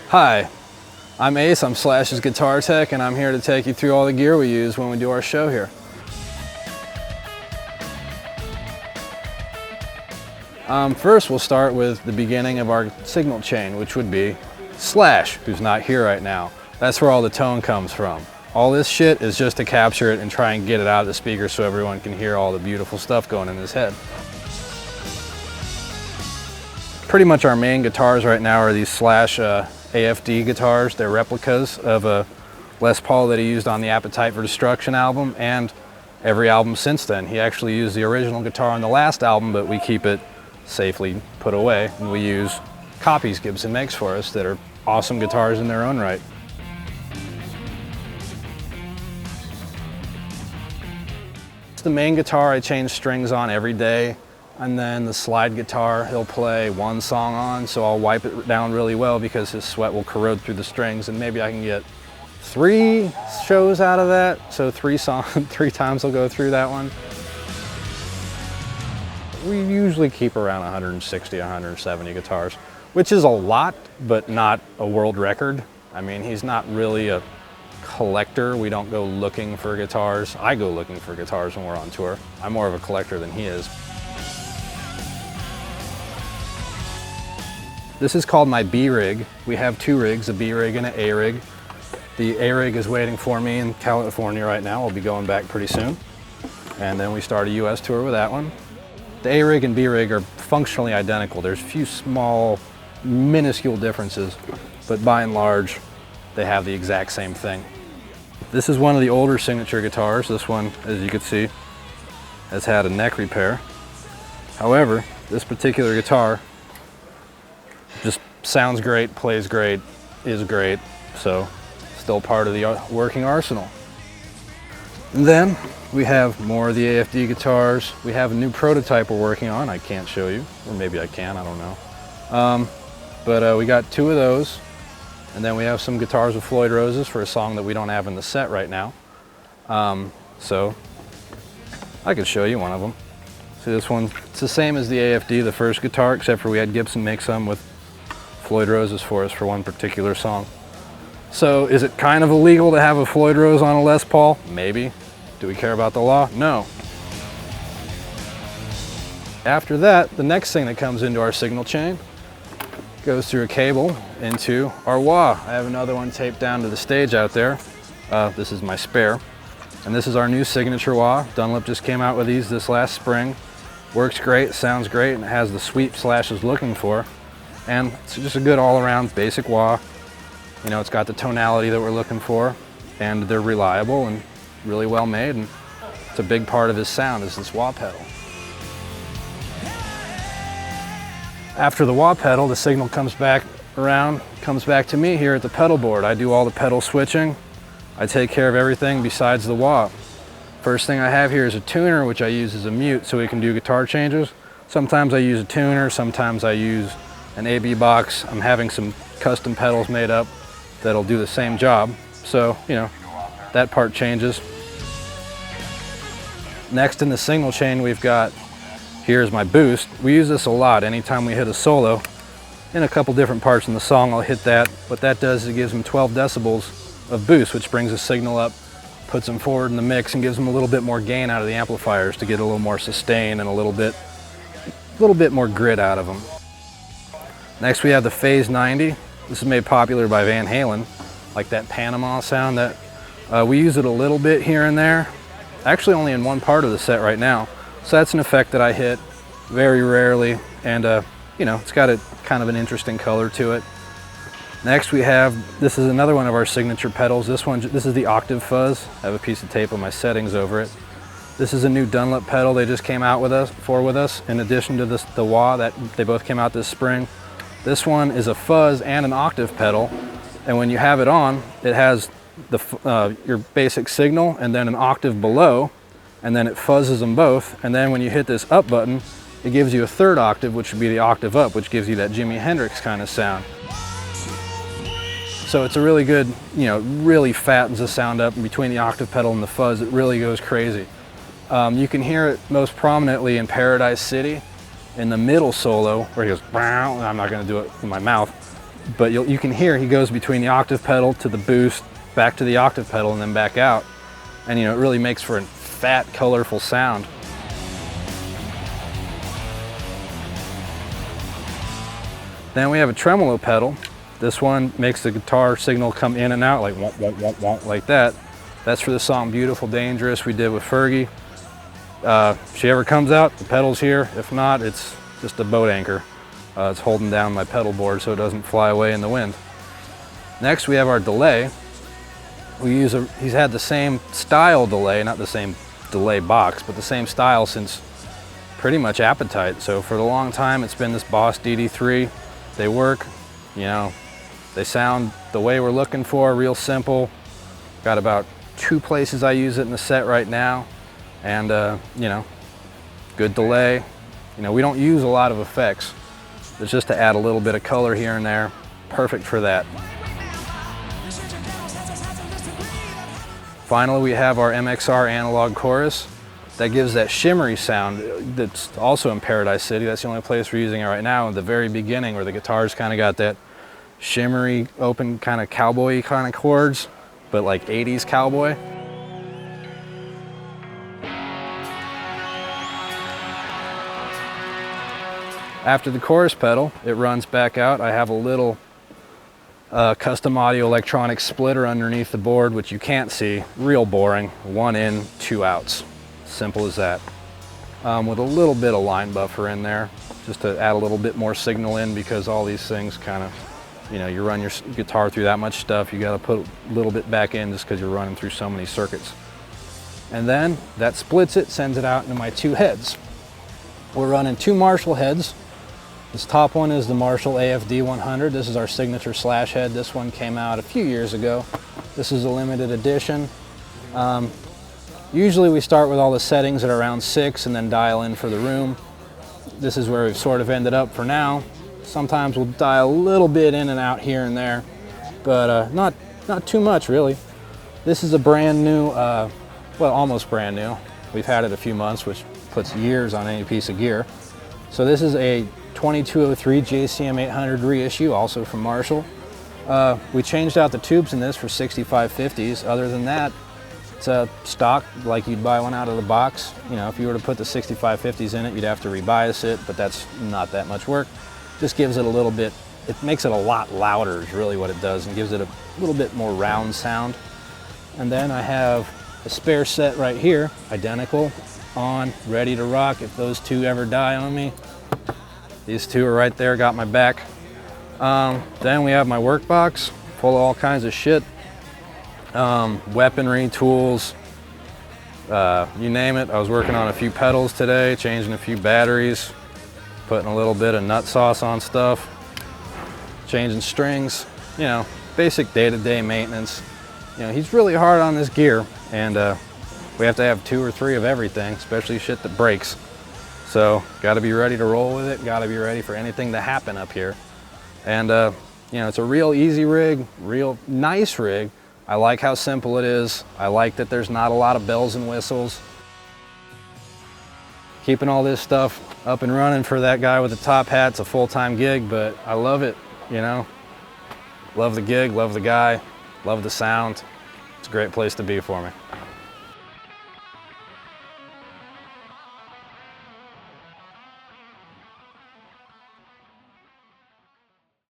Hi, I'm Ace, I'm Slash's guitar tech, and I'm here to take you through all the gear we use when we do our show here. First, we'll start with the beginning of our signal chain, which would be Slash, who's not here right now. That's where all the tone comes from. All this shit is just to capture it and try and get it out of the speaker so everyone can hear all the beautiful stuff going in his head. Pretty much our main guitars right now are these Slash AFD guitars. They're replicas of a Les Paul that he used on the Appetite for Destruction album and every album since then. He actually used the original guitar on the last album, but we keep it safely put away, and we use copies Gibson makes for us that are awesome guitars in their own right. It's the main guitar I change strings on every day. And then the slide guitar, he'll play one song on, so I'll wipe it down really well because his sweat will corrode through the strings, and maybe I can get 3 shows out of that. So 3 times I'll go through that one. We usually keep around 160, 170 guitars, which is a lot, but not a world record. I mean, he's not really a collector. We don't go looking for guitars. I go looking for guitars when we're on tour. I'm more of a collector than he is. This is called my B rig. We have 2 rigs, a B rig and an A rig. The A rig is waiting for me in California right now. We'll be going back pretty soon. And then we start a US tour with that one. The A rig and B rig are functionally identical. There's a few small, minuscule differences, but by and large, they have the exact same thing. This is one of the older signature guitars. This one, as you can see, has had a neck repair. However, this particular guitar just sounds great, plays great, is great, so still part of the working arsenal. And then we have more of the AFD guitars. We have a new prototype we're working on. I can't show you, or maybe I can, I don't know. But we got 2 of those, and then we have some guitars with Floyd Roses for a song that we don't have in the set right now. So I could show you one of them. See, this one, it's the same as the AFD, the first guitar, except for we had Gibson make some with Floyd Roses for us for one particular song. So is it kind of illegal to have a Floyd Rose on a Les Paul? Maybe. Do we care about the law? No. After that, the next thing that comes into our signal chain goes through a cable into our wah. I have another one taped down to the stage out there. This is my spare. And this is our new signature wah. Dunlop just came out with these this last spring. Works great, sounds great, and it has the sweep Slash is looking for. And it's just a good all-around basic wah. You know, it's got the tonality that we're looking for, and they're reliable and really well made, and it's a big part of his sound is this wah pedal. After the wah pedal, the signal comes back around, comes back to me here at the pedal board. I do all the pedal switching. I take care of everything besides the wah. First thing I have here is a tuner, which I use as a mute so we can do guitar changes. Sometimes I use a tuner, sometimes I use an AB box. I'm having some custom pedals made up that'll do the same job. So, you know, that part changes. Next in the signal chain, we've got, here's my boost. We use this a lot anytime we hit a solo. In a couple different parts in the song, I'll hit that. What that does is it gives them 12 decibels of boost, which brings the signal up, puts them forward in the mix, and gives them a little bit more gain out of the amplifiers to get a little more sustain and a little bit more grit out of them. Next we have the Phase 90. This is made popular by Van Halen, like that Panama sound. That we use it a little bit here and there, actually only in one part of the set right now. So that's an effect that I hit very rarely, and you know, it's got a kind of an interesting color to it. Next we have, this is another one of our signature pedals. This is the Octave Fuzz. I have a piece of tape on my settings over it. This is a new Dunlop pedal they just came out with us, in addition to the wah that they both came out this spring. This one is a fuzz and an octave pedal, and when you have it on, it has your basic signal and then an octave below, and then it fuzzes them both, and then when you hit this up button, it gives you a 3rd octave, which would be the octave up, which gives you that Jimi Hendrix kind of sound. So it's a really good, you know, really fattens the sound up, and between the octave pedal and the fuzz, it really goes crazy. You can hear it most prominently in Paradise City, in the middle solo, where he goes, I'm not going to do it in my mouth, but you can hear he goes between the octave pedal to the boost, back to the octave pedal, and then back out. And you know, it really makes for a fat, colorful sound. Then we have a tremolo pedal. This one makes the guitar signal come in and out like womp, womp, womp, womp, like that. That's for the song Beautiful Dangerous we did with Fergie. If she ever comes out, the pedal's here. If not, it's just a boat anchor. It's holding down my pedal board so it doesn't fly away in the wind. Next we have our delay. He's had the same style delay, not the same delay box, but the same style since pretty much Appetite. So for a long time it's been this Boss DD3. They work, you know, they sound the way we're looking for, real simple. Got about 2 places I use it in the set right now. And you know, good delay. You know, we don't use a lot of effects. It's just to add a little bit of color here and there. Perfect for that. Finally, we have our MXR analog chorus. That gives that shimmery sound that's also in Paradise City. That's the only place we're using it right now. At the very beginning, where the guitar's kind of got that shimmery, open, kind of cowboy kind of chords, but like 80s cowboy. After the chorus pedal, it runs back out. I have a little custom audio electronic splitter underneath the board, which you can't see. Real boring. 1 in, 2 outs. Simple as that. With a little bit of line buffer in there, just to add a little bit more signal in, because all these things kind of, you know, you run your guitar through that much stuff, you got to put a little bit back in just because you're running through so many circuits. And then that splits it, sends it out into my 2 heads. We're running 2 Marshall heads. This top one is the Marshall AFD 100. This is our signature slash head. This one came out a few years ago. This is a limited edition. Usually we start with all the settings at around 6 and then dial in for the room. This is where we've sort of ended up for now. Sometimes we'll dial a little bit in and out here and there, but not too much really. This is a brand new, well, almost brand new. We've had it a few months, which puts years on any piece of gear. So this is a 2203 JCM 800 reissue, also from Marshall. We changed out the tubes in this for 6550s. Other than that, it's a stock like you'd buy one out of the box. You know, if you were to put the 6550s in it, you'd have to rebias it, but that's not that much work. Just gives it a little bit, it makes it a lot louder is really what it does, and gives it a little bit more round sound. And then I have a spare set right here, identical, on, ready to rock if those 2 ever die on me. These 2 are right there, got my back. Then we have my workbox full of all kinds of shit. Weaponry, tools, you name it. I was working on a few pedals today, changing a few batteries, putting a little bit of nut sauce on stuff, changing strings, you know, basic day-to-day maintenance. You know, he's really hard on this gear, and we have to have 2 or 3 of everything, especially shit that breaks. So, got to be ready to roll with it, got to be ready for anything to happen up here. And, you know, it's a real easy rig, real nice rig. I like how simple it is. I like that there's not a lot of bells and whistles. Keeping all this stuff up and running for that guy with the top hat's a full-time gig, but I love it, you know. Love the gig, love the guy, love the sound. It's a great place to be for me.